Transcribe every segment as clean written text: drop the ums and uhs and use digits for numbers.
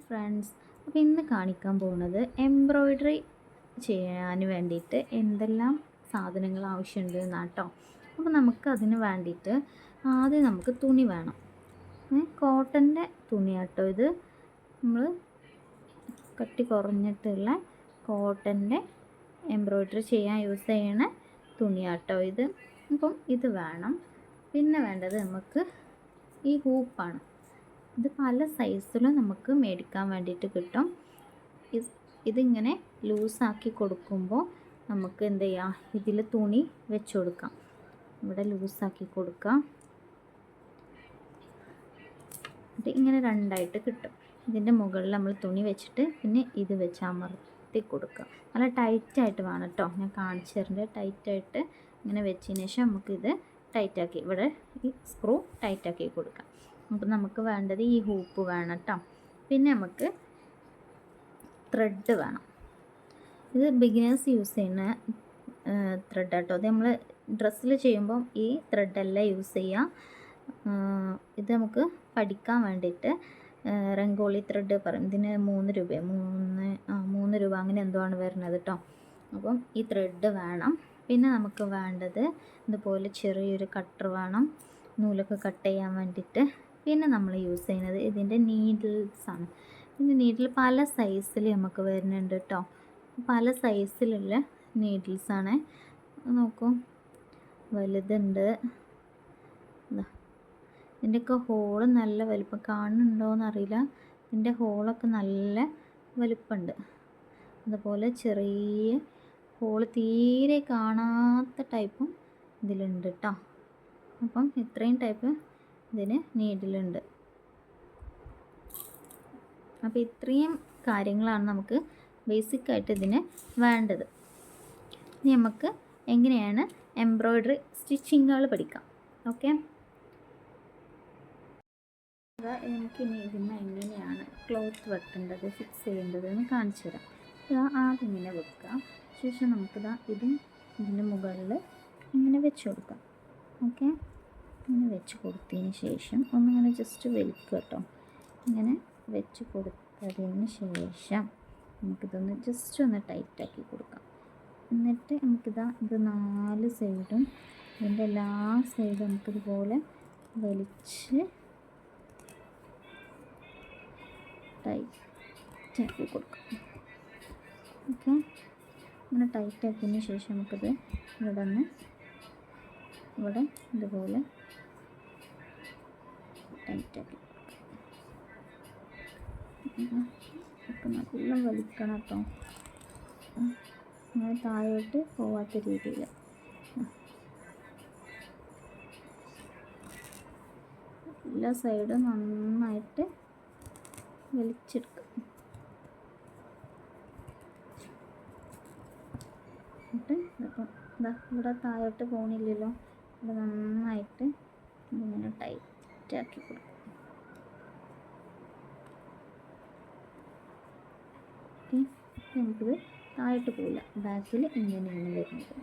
Hi friends, അപ്പോൾ ഇന്ന് കാണിക്കാൻ പോകുന്നത് എംബ്രോയ്ഡറി ചെയ്യാൻ വേണ്ടിയിട്ട് എന്തെല്ലാം സാധനങ്ങൾ ആവശ്യമുണ്ട് എന്നാട്ടോ. അപ്പോൾ നമുക്ക് അതിന് വേണ്ടിയിട്ട് ആദ്യം നമുക്ക് തുണി വേണം. കോട്ടൻ്റെ തുണിയാട്ടോ ഇത്. നമ്മൾ കട്ടി കുറഞ്ഞിട്ടുള്ള കോട്ടൻ്റെ എംബ്രോയ്ഡറി ചെയ്യാൻ യൂസ് ചെയ്യണ തുണിയാട്ടോ ഇത്. അപ്പം ഇത് വേണം. പിന്നെ വേണ്ടത് നമുക്ക് ഈ ഹൂപ്പാണ്. ഇത് പല സൈസിലും നമുക്ക് മേടിക്കാൻ വേണ്ടിയിട്ട് കിട്ടും. ഇതിങ്ങനെ ലൂസാക്കി കൊടുക്കുമ്പോൾ നമുക്ക് എന്ത് ചെയ്യാം, ഇതിൽ തുണി വെച്ച് കൊടുക്കാം. ഇവിടെ ലൂസാക്കി കൊടുക്കാം. എന്നിട്ട് ഇങ്ങനെ രണ്ടായിട്ട് കിട്ടും. ഇതിൻ്റെ മുകളിൽ നമ്മൾ തുണി വെച്ചിട്ട് പിന്നെ ഇത് വെച്ച് അമർത്തി കൊടുക്കുക. നല്ല ടൈറ്റായിട്ട് വേണം കേട്ടോ. ഞാൻ കാണിച്ചു തരുന്നുണ്ട്. ടൈറ്റായിട്ട് ഇങ്ങനെ വെച്ചതിന് ശേഷം നമുക്കിത് ടൈറ്റാക്കി ഇവിടെ ഈ സ്ക്രൂ ടൈറ്റാക്കി കൊടുക്കാം. അപ്പോൾ നമുക്ക് വേണ്ടത് ഈ ഹൂപ്പ് വേണം കേട്ടോ. പിന്നെ നമുക്ക് ത്രെഡ് വേണം. ഇത് ബിഗിനേഴ്സ് യൂസ് ചെയ്യുന്ന ത്രെഡ് കേട്ടോ. അത് നമ്മൾ ഡ്രസ്സിൽ ചെയ്യുമ്പം ഈ ത്രെഡല്ല യൂസ് ചെയ്യുക. ഇത് നമുക്ക് പഠിക്കാൻ വേണ്ടിയിട്ട് രംഗോളി ത്രെഡ് പറയും. ഇതിന് 3 രൂപ 3 രൂപ അങ്ങനെ എന്തോ ആണ് വരുന്നത് കേട്ടോ. അപ്പം ഈ ത്രെഡ് വേണം. പിന്നെ നമുക്ക് വേണ്ടത് ഇതുപോലെ ചെറിയൊരു കട്ടർ വേണം, നൂലൊക്കെ കട്ട് ചെയ്യാൻ വേണ്ടിയിട്ട്. പിന്നെ നമ്മൾ യൂസ് ചെയ്യുന്നത് ഇതിൻ്റെ നീഡിൽസാണ്. ഇതിൻ്റെ നീഡിൽ പല സൈസിൽ നമുക്ക് വരുന്നുണ്ട് കേട്ടോ. പല സൈസിലുള്ള നീഡിൽസാണ്. നോക്കൂ, വലുതുണ്ട്. ഇതിൻ്റെയൊക്കെ ഹോള് നല്ല വലുപ്പം കാണുന്നുണ്ടോയെന്നറിയില്ല. ഇതിൻ്റെ ഹോളൊക്കെ നല്ല വലുപ്പമുണ്ട്. അതുപോലെ ചെറിയ ഹോള് തീരെ കാണാത്ത ടൈപ്പും ഇതിലുണ്ട് കേട്ടോ. അപ്പം ഇത്രയും ടൈപ്പ് ഇതിന് നീഡിലുണ്ട്. അപ്പോൾ ഇത്രയും കാര്യങ്ങളാണ് നമുക്ക് ബേസിക്കായിട്ട് ഇതിന് വേണ്ടത്. ഇനി നമുക്ക് എങ്ങനെയാണ് എംബ്രോയ്ഡറി സ്റ്റിച്ചിങ്ങുകൾ പഠിക്കാം. ഓക്കെ, എനിക്കിനി ഇതിന് എങ്ങനെയാണ് ക്ലോത്ത് വെക്കേണ്ടത്, ഫിക്സ് ചെയ്യേണ്ടത് എന്ന് കാണിച്ചു തരാം. ആദ്യം ഇങ്ങനെ വെക്കുക. ശേഷം നമുക്കിതാ ഇതും ഇതിൻ്റെ മുകളിൽ ഇങ്ങനെ വെച്ച് കൊടുക്കാം. ഓക്കെ, ഇങ്ങനെ വെച്ച് കൊടുത്തതിന് ശേഷം ഒന്നിങ്ങനെ ജസ്റ്റ് വലിക്കുക കേട്ടോ. ഇങ്ങനെ വെച്ച് കൊടുത്തതിന് ശേഷം നമുക്കിതൊന്ന് ജസ്റ്റ് ഒന്ന് ടൈറ്റാക്കി കൊടുക്കാം. എന്നിട്ട് നമുക്കിതാ ഇത് 4 സൈഡും ഇതിൻ്റെ എല്ലാ സൈഡും നമുക്കിതുപോലെ വലിച്ച് ടൈറ്റാക്കി കൊടുക്കാം. ഓക്കെ, ഇങ്ങനെ ടൈറ്റാക്കിയതിന് ശേഷം നമുക്കിത് ഇവിടെ ഇതുപോലെ ടൈറ്റാക്കി നല്ല വലിക്കണം കേട്ടോ. അങ്ങനെ താഴോട്ട് പോവാത്ത രീതിയിൽ എല്ലാ സൈഡും നന്നായിട്ട് വലിച്ചെടുക്കുക. എന്നിട്ട് ഇവിടെ താഴോട്ട് പോകണില്ലല്ലോ, ഇത് നന്നായിട്ട് ഇങ്ങനെ ടൈറ്റാക്കി കൊടുക്കും. ഓക്കെ, നമുക്കിത് താഴോട്ട് പോവില്ല. ബാക്കിൽ ഇങ്ങനെയാണ് വരുന്നത്,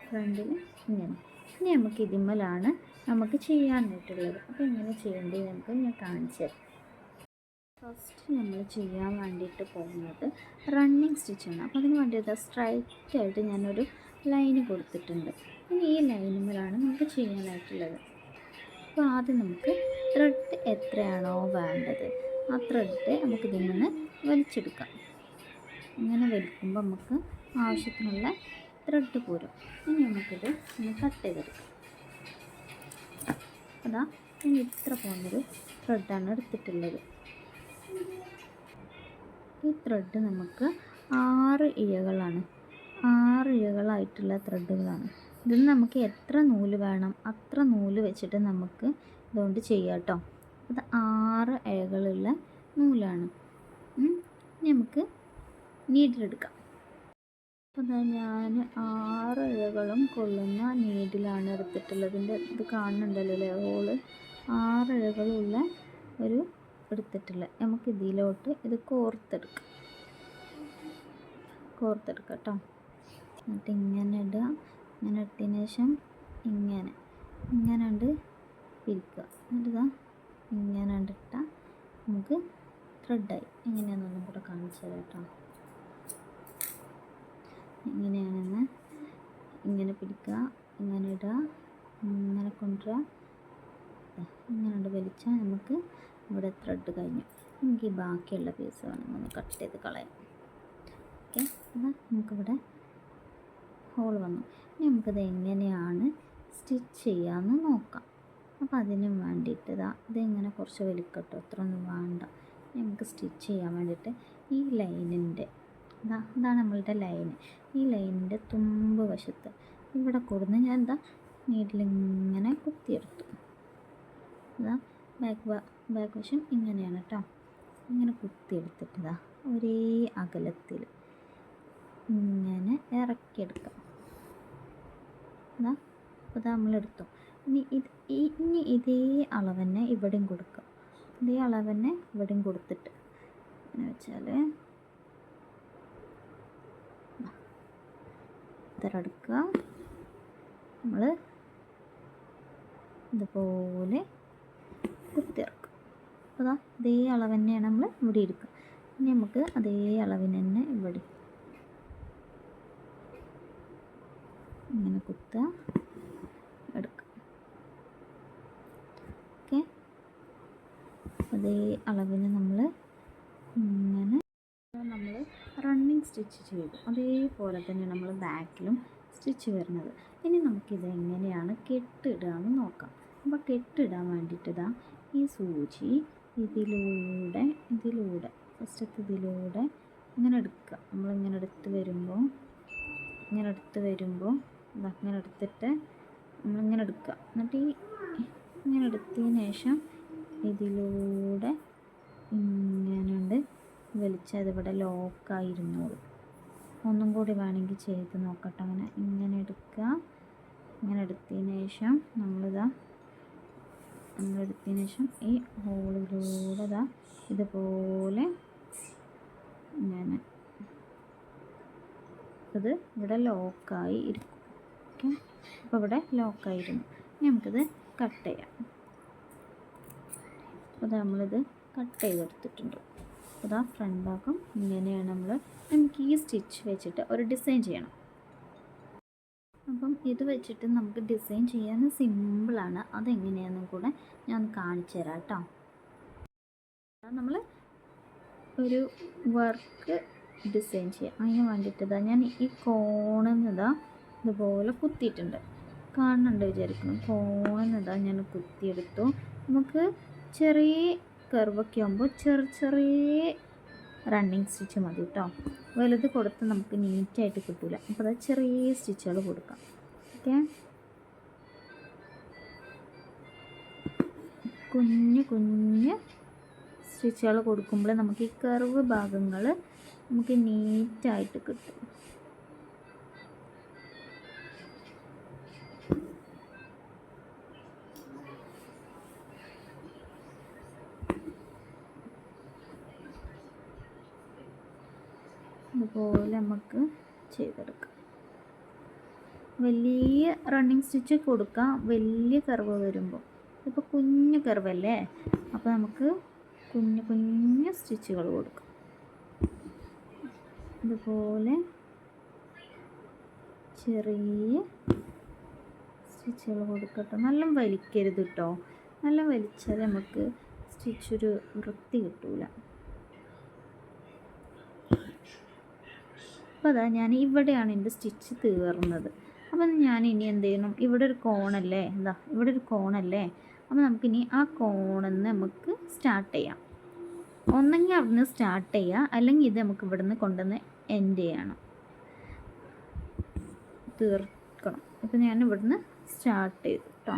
ഫ്രണ്ടിൽ ഇങ്ങനെ. ഇനി നമുക്ക് ഇതിന്മേലാണ് നമുക്ക് ചെയ്യാനായിട്ടുള്ളത്. അപ്പോൾ എങ്ങനെ ചെയ്യേണ്ടത് നമുക്ക് ഞാൻ കാണിച്ചു തരാം. ഫസ്റ്റ് നമ്മൾ ചെയ്യാൻ വേണ്ടിയിട്ട് പോകുന്നത് റണ്ണിങ് സ്റ്റിച്ചാണ്. അപ്പോൾ അതിന് വേണ്ടിയിട്ട് സ്ട്രൈറ്റായിട്ട് ഞാനൊരു ലൈന് കൊടുത്തിട്ടുണ്ട്. ഇനി ഈ ലൈനുമേലാണ് നമുക്ക് ചെയ്യാനായിട്ടുള്ളത്. അപ്പോൾ ആദ്യം നമുക്ക് ത്രെഡ് എത്രയാണോ വേണ്ടത് ആ ത്രെഡ് നമുക്ക് ഇതിൽ നിന്ന് വലിച്ചെടുക്കാം. ഇങ്ങനെ വലിക്കുമ്പോൾ നമുക്ക് ആവശ്യത്തിനുള്ള ത്രെഡ് പോരും. ഇനി നമുക്കിത് ഒന്ന് കട്ട് ചെയ്തെടുക്കാം. അതാ ഇനി ഇത്ര പോകുന്നൊരു ത്രെഡാണ് എടുത്തിട്ടുള്ളത്. ഈ ത്രെഡ് നമുക്ക് 6 ഇഴകളാണ്. 6 ഇഴകളായിട്ടുള്ള ത്രെഡുകളാണ്. ഇതിന് നമുക്ക് എത്ര നൂല് വേണം അത്ര നൂല് വെച്ചിട്ട് നമുക്ക് ഇതുകൊണ്ട് ചെയ്യാം കേട്ടോ. ഇത് 6 ഇഴകളുള്ള നൂലാണ്. നമുക്ക് നീഡിലെടുക്കാം. അപ്പോൾ ഞാൻ 6 ഇഴകളും കൊള്ളുന്ന നീഡിലാണ് എടുത്തിട്ടുള്ളത്. ഇത് കാണുന്നുണ്ടല്ലോ അല്ലേ, ഹോള് 6 ഇഴകളുള്ള ഒരു എടുത്തിട്ടുള്ളത്. നമുക്ക് ഇതിലോട്ട് ഇത് കോർത്തെടുക്കാം കേട്ടോ. എന്നിട്ട് ഇങ്ങനെ ഇടുക. ഇങ്ങനെ ഇട്ടതിന് ശേഷം ഇങ്ങനെ ഉണ്ട് പിരിക്കുക. എന്നിട്ട് ഇങ്ങനെ ഇട്ടാൽ നമുക്ക് ത്രെഡായി. എങ്ങനെയാണെന്നൊന്നും കൂടെ കാണിച്ചു തരാം കേട്ടോ. എങ്ങനെയാണെന്ന് ഇങ്ങനെ പിടിക്കുക, ഇങ്ങനെ ഇടുക, ഇങ്ങനെ കൊണ്ടുവരിക, ഇങ്ങനെ വലിച്ചാൽ നമുക്ക് ഇവിടെ ത്രെഡ് കഴിഞ്ഞു. നമുക്ക് ഈ ബാക്കിയുള്ള പീസ് വേണമെങ്കിൽ ഒന്ന് കട്ട് ചെയ്ത് കളയാം. ഓക്കെ, എന്നാൽ നമുക്കിവിടെ ഹോൾ വന്നു. ഇനി നമുക്കിത് എങ്ങനെയാണ് സ്റ്റിച്ച് ചെയ്യാമെന്ന് നോക്കാം. അപ്പോൾ അതിനും വേണ്ടിയിട്ട് ഇതിങ്ങനെ കുറച്ച് വലിക്കട്ടോ, അത്രയൊന്നും വേണ്ട. നമുക്ക് സ്റ്റിച്ച് ചെയ്യാൻ വേണ്ടിയിട്ട് ഈ ലൈനിൻ്റെ ഇതാണ് നമ്മളുടെ ലൈന്. ഈ ലൈനിൻ്റെ തുമ്പ് വശത്ത് ഇവിടെ കൊടുന്ന് ഞാൻ നീഡിലിങ്ങനെ കുത്തിയെടുത്തു. ബാക്ക് വശം ഇങ്ങനെയാണ് കേട്ടോ. ഇങ്ങനെ കുത്തിയെടുത്തിട്ട് ഒരേ അകലത്തിൽ ഇങ്ങനെ ഇറക്കിയെടുക്കാം. അപ്പോൾ നമ്മളെടുത്തു. ഇനി ഇതേ അളവ് തന്നെ ഇവിടെയും കൊടുക്കുക. ഇതേ അളവ് തന്നെ ഇവിടെയും കൊടുത്തിട്ട് എന്ന് വെച്ചാൽ ഇത്ര എടുക്കുക. നമ്മൾ ഇതുപോലെ കുത്തിയിറക്കും. അപ്പോൾ ഇതേ അളവ് തന്നെയാണ് നമ്മൾ ഇവിടെ എടുക്കുക. ഇനി നമുക്ക് അതേ അളവിന് തന്നെ ഇവിടെ ഇങ്ങനെ കുത്തുക, എടുക്കുക. ഓക്കെ, അതേ അളവിന് നമ്മൾ ഇങ്ങനെ നമ്മൾ റണ്ണിങ് സ്റ്റിച്ച് ചെയ്തു. അതേപോലെ തന്നെ നമ്മൾ ബാക്കിലും സ്റ്റിച്ച് വരുന്നത്. ഇനി നമുക്കിത് എങ്ങനെയാണ് കെട്ടിടുക എന്ന് നോക്കാം. അപ്പോൾ കെട്ടിടാൻ വേണ്ടിയിട്ട് ഈ സൂചി ഇതിലൂടെ ഫസ്റ്റത്തെ ഇതിലൂടെ ഇങ്ങനെ എടുക്കുക. നമ്മളിങ്ങനെ എടുത്ത് വരുമ്പോൾ ഇങ്ങനെ എടുത്തിട്ട് നമ്മളിങ്ങനെ എടുക്കുക. എന്നിട്ട് ഇങ്ങനെ എടുത്തതിന് ശേഷം ഇതിലൂടെ ഇങ്ങനെ വലിച്ചാൽ ഇതിവിടെ ലോക്കായിരുന്നോളൂ. ഒന്നും കൂടി വേണമെങ്കിൽ ചെയ്ത് നോക്കട്ടെ. ഇങ്ങനെ എടുക്കുക. ഇങ്ങനെ എടുത്തതിന് ശേഷം നമ്മളെടുത്തതിന് ശേഷം ഈ ഹോളിലൂടെ ഇതുപോലെ ഇങ്ങനെ ഇത് ഇവിടെ ലോക്കായി ഇരിക്കും. ഓക്കെ, അപ്പോൾ ഇവിടെ ലോക്കായിരുന്നു. ഇനി നമുക്കിത് കട്ട് ചെയ്യാം. അപ്പോൾ നമ്മളിത് കട്ട് ചെയ്തെടുത്തിട്ടുണ്ട്. അപ്പോൾ ഫ്രണ്ട് ഭാഗം ഇങ്ങനെയാണ്. നമുക്ക് ഈ സ്റ്റിച്ച് വെച്ചിട്ട് ഒരു ഡിസൈൻ ചെയ്യണം. അപ്പം ഇത് വെച്ചിട്ട് നമുക്ക് ഡിസൈൻ ചെയ്യാൻ സിമ്പിളാണ്. അതെങ്ങനെയാണെന്നും കൂടെ ഞാൻ കാണിച്ചു തരാം കേട്ടോ. നമ്മൾ ഒരു വർക്ക് ഡിസൈൻ ചെയ്യാം. അതിന് വേണ്ടിയിട്ട് ഞാൻ ഈ കോണിൽ നിന്ന് ഇതുപോലെ കുത്തിയിട്ടുണ്ട്. കാണുന്നുണ്ട് വിചാരിക്കുന്നു. കോണിൽ നിന്ന് ഞാൻ കുത്തിയെടുത്തു. നമുക്ക് ചെറിയ കർവൊക്കെ ആകുമ്പോൾ ചെറിയ റണ്ണിങ് സ്റ്റിച്ച് മതി കേട്ടോ. വലുത് കൊടുത്ത് നമുക്ക് നീറ്റായിട്ട് കിട്ടില്ല. അപ്പോൾ ചെറിയ സ്റ്റിച്ചുകൾ കൊടുക്കാം. ഓക്കെ, കുഞ്ഞ് സ്റ്റിച്ചുകൾ കൊടുക്കുമ്പോൾ നമുക്ക് ഈ കർവ് ഭാഗങ്ങൾ നമുക്ക് നീറ്റായിട്ട് കിട്ടും. ഇതുപോലെ നമുക്ക് ചെയ്തെടുക്കാം. വലിയ റണ്ണിങ് സ്റ്റിച്ച് കൊടുക്കാം വലിയ കർവ് വരുമ്പോൾ. ഇപ്പോൾ കുഞ്ഞു കർവല്ലേ, അപ്പോൾ നമുക്ക് കുഞ്ഞു സ്റ്റിച്ചുകൾ കൊടുക്കാം. ഇതുപോലെ ചെറിയ സ്റ്റിച്ചുകൾ കൊടുക്കട്ടെ. നല്ല വലിക്കരുത് കേട്ടോ. നല്ല വലിച്ചാൽ നമുക്ക് സ്റ്റിച്ചൊരു വൃത്തി കിട്ടൂല. അപ്പോൾ ഞാൻ ഇവിടെയാണ് എൻ്റെ സ്റ്റിച്ച് തീർന്നത്. അപ്പം ഞാൻ ഇനി എന്ത് ചെയ്യണം? ഇവിടെ ഒരു കോണല്ലേ, ഇവിടെ ഒരു കോണല്ലേ. അപ്പോൾ നമുക്കിനി ആ കോണിൽ നിന്ന് നമുക്ക് സ്റ്റാർട്ട് ചെയ്യാം. ഒന്നെങ്കിൽ അവിടെ നിന്ന് സ്റ്റാർട്ട് ചെയ്യുക, അല്ലെങ്കിൽ ഇത് നമുക്ക് ഇവിടെ നിന്ന് കൊണ്ടുവന്ന് എൻഡ് ചെയ്യണം, തീർക്കണം. അപ്പോൾ ഞാൻ ഇവിടുന്ന് സ്റ്റാർട്ട് ചെയ്തു കേട്ടോ.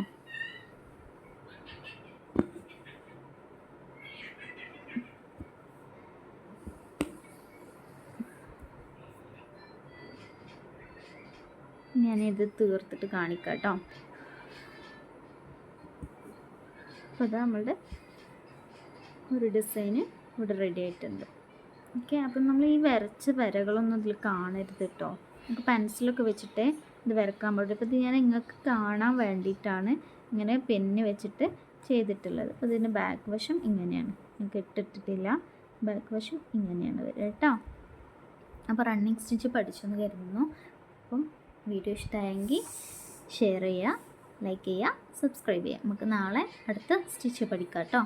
ഞാനിത് തീർത്തിട്ട് കാണിക്കാം കേട്ടോ. അപ്പോൾ അത് നമ്മളുടെ ഒരു ഡിസൈന് ഇവിടെ റെഡി ആയിട്ടുണ്ട്. ഓക്കെ, അപ്പം നമ്മൾ ഈ വരച്ച വരകളൊന്നും ഇതിൽ കാണരുത് കേട്ടോ. നമുക്ക് പെൻസിലൊക്കെ വെച്ചിട്ട് ഇത് വരക്കാൻ പറ്റും. അപ്പോൾ ഇത് ഞാൻ നിങ്ങൾക്ക് കാണാൻ വേണ്ടിയിട്ടാണ് ഇങ്ങനെ പെന്ന് വെച്ചിട്ട് ചെയ്തിട്ടുള്ളത്. അപ്പോൾ ഇതിൻ്റെ ബാക്ക് വശം ഇങ്ങനെയാണ്. എനിക്ക് ഇട്ടിട്ടില്ല. ബാക്ക് വശം ഇങ്ങനെയാണ് വരിക കേട്ടോ. അപ്പോൾ റണ്ണിങ് സ്റ്റിച്ച് പഠിച്ചെന്ന് കരുതുന്നു. അപ്പം വീഡിയോ ഇഷ്ടമായെങ്കിൽ ഷെയർ ചെയ്യുക, ലൈക്ക് ചെയ്യുക, സബ്സ്ക്രൈബ് ചെയ്യുക. നമുക്ക് നാളെ അടുത്ത സ്റ്റിച്ച് പഠിക്കാം കേട്ടോ.